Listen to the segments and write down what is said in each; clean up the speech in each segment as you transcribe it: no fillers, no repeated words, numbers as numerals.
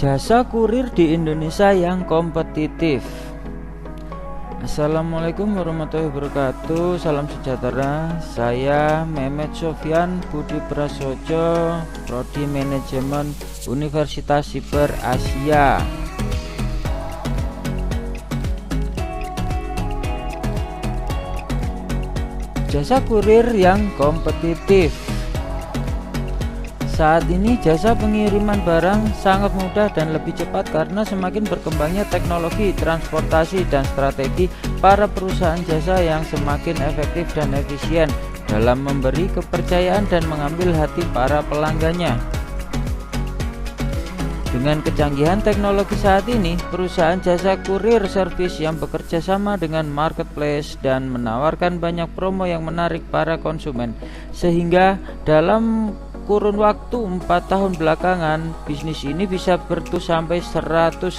Jasa kurir di Indonesia yang kompetitif. Assalamualaikum warahmatullahi wabarakatuh. Salam sejahtera. Saya Mehmet Sofyan Budi Prasojo, Prodi Manajemen Universitas Siber Asia. Jasa kurir yang kompetitif. Saat ini jasa pengiriman barang sangat mudah dan lebih cepat karena semakin berkembangnya teknologi, transportasi, dan strategi para perusahaan jasa yang semakin efektif dan efisien dalam memberi kepercayaan dan mengambil hati para pelanggannya. Dengan kecanggihan teknologi saat ini, perusahaan jasa kurir servis yang bekerja sama dengan marketplace dan menawarkan banyak promo yang menarik para konsumen, sehingga dalam kurun waktu 4 tahun belakangan bisnis ini bisa bertumbuh sampai 150%.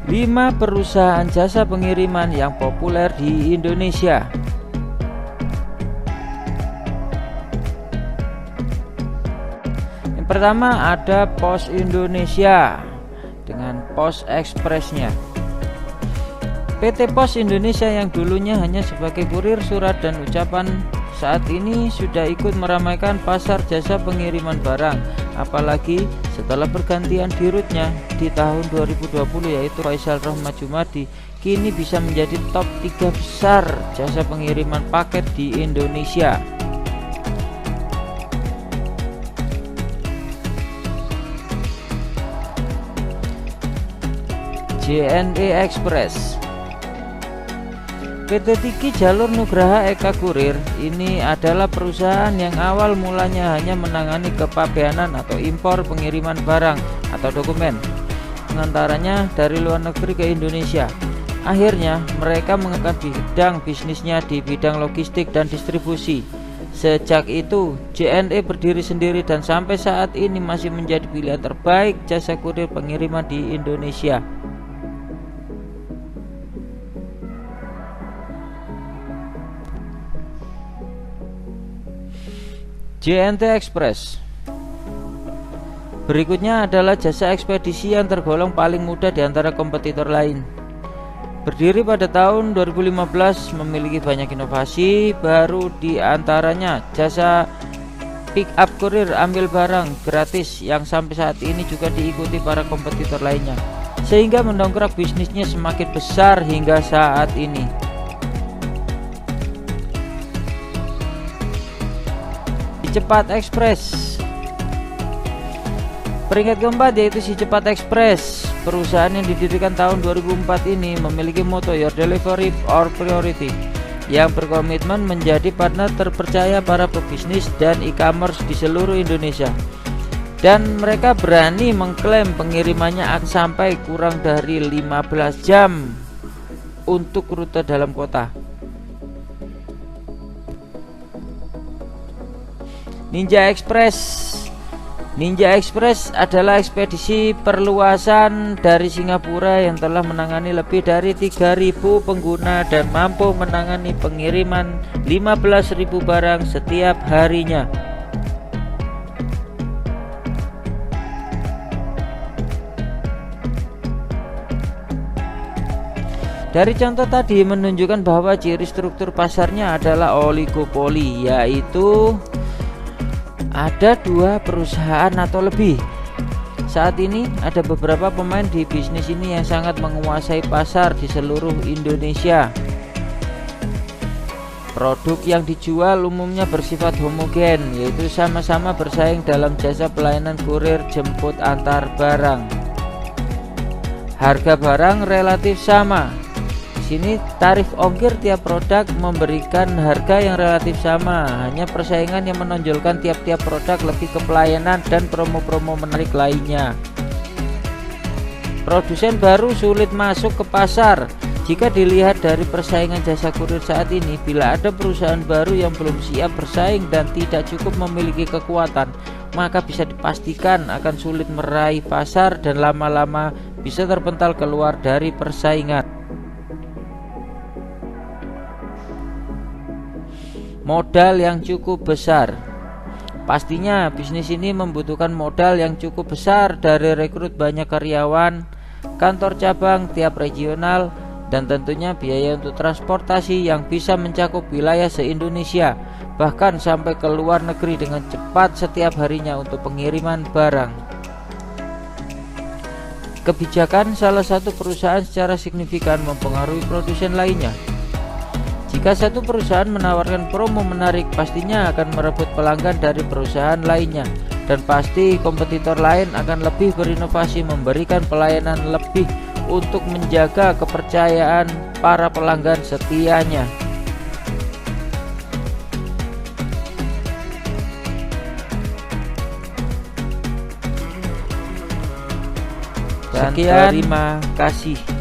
Lima perusahaan jasa pengiriman yang populer di Indonesia. Yang pertama ada Pos Indonesia dengan Pos Express-nya. PT Pos Indonesia yang dulunya hanya sebagai kurir surat dan ucapan, saat ini sudah ikut meramaikan pasar jasa pengiriman barang, apalagi setelah pergantian dirutnya di tahun 2020 yaitu Faisal Rahmat Jumadi, kini bisa menjadi top 3 besar jasa pengiriman paket di Indonesia. JNE Express. PT Tiki Jalur Nugraha Eka Kurir ini adalah perusahaan yang awal mulanya hanya menangani kepabeanan atau impor pengiriman barang atau dokumen, pengantarannya dari luar negeri ke Indonesia. Akhirnya mereka mengembangkan bidang bisnisnya di bidang logistik dan distribusi. Sejak itu JNE berdiri sendiri dan sampai saat ini masih menjadi pilihan terbaik jasa kurir pengiriman di Indonesia. JNT Express. Berikutnya adalah jasa ekspedisi yang tergolong paling mudah di antara kompetitor lain. Berdiri pada tahun 2015, memiliki banyak inovasi baru, di antaranya jasa pick up kurir ambil barang gratis yang sampai saat ini juga diikuti para kompetitor lainnya, sehingga mendongkrak bisnisnya semakin besar hingga saat ini. Cepat Express. Peringkat keempat yaitu Si Cepat Express. Perusahaan yang didirikan tahun 2004 ini memiliki moto Your Delivery Our Priority, yang berkomitmen menjadi partner terpercaya para pebisnis dan e-commerce di seluruh Indonesia. Dan mereka berani mengklaim pengirimannya akan sampai kurang dari 15 jam untuk rute dalam kota. Ninja Express. Ninja Express adalah ekspedisi perluasan dari Singapura yang telah menangani lebih dari 3.000 pengguna dan mampu menangani pengiriman 15.000 barang setiap harinya. Dari contoh tadi menunjukkan bahwa ciri struktur pasarnya adalah oligopoli, yaitu ada 2 perusahaan atau lebih. Saat ini ada beberapa pemain di bisnis ini yang sangat menguasai pasar di seluruh Indonesia. Produk yang dijual umumnya bersifat homogen, yaitu sama-sama bersaing dalam jasa pelayanan kurir jemput antar barang. Harga barang relatif sama. Di sini tarif ongkir tiap produk memberikan harga yang relatif sama, hanya persaingan yang menonjolkan tiap-tiap produk lebih ke pelayanan dan promo-promo menarik lainnya. Produsen baru sulit masuk ke pasar. Jika dilihat dari persaingan jasa kurir saat ini, bila ada perusahaan baru yang belum siap bersaing dan tidak cukup memiliki kekuatan, maka bisa dipastikan akan sulit meraih pasar dan lama-lama bisa terpental keluar dari persaingan. modal yang cukup besar. Pastinya bisnis ini membutuhkan modal yang cukup besar dari rekrut banyak karyawan, kantor cabang tiap regional, dan tentunya biaya untuk transportasi yang bisa mencakup wilayah se-Indonesia, bahkan sampai ke luar negeri dengan cepat setiap harinya untuk pengiriman barang. Kebijakan salah satu perusahaan secara signifikan mempengaruhi produsen lainnya. Jika satu perusahaan menawarkan promo menarik, pastinya akan merebut pelanggan dari perusahaan lainnya, dan pasti kompetitor lain akan lebih berinovasi memberikan pelayanan lebih untuk menjaga kepercayaan para pelanggan setianya. Sekian, terima kasih.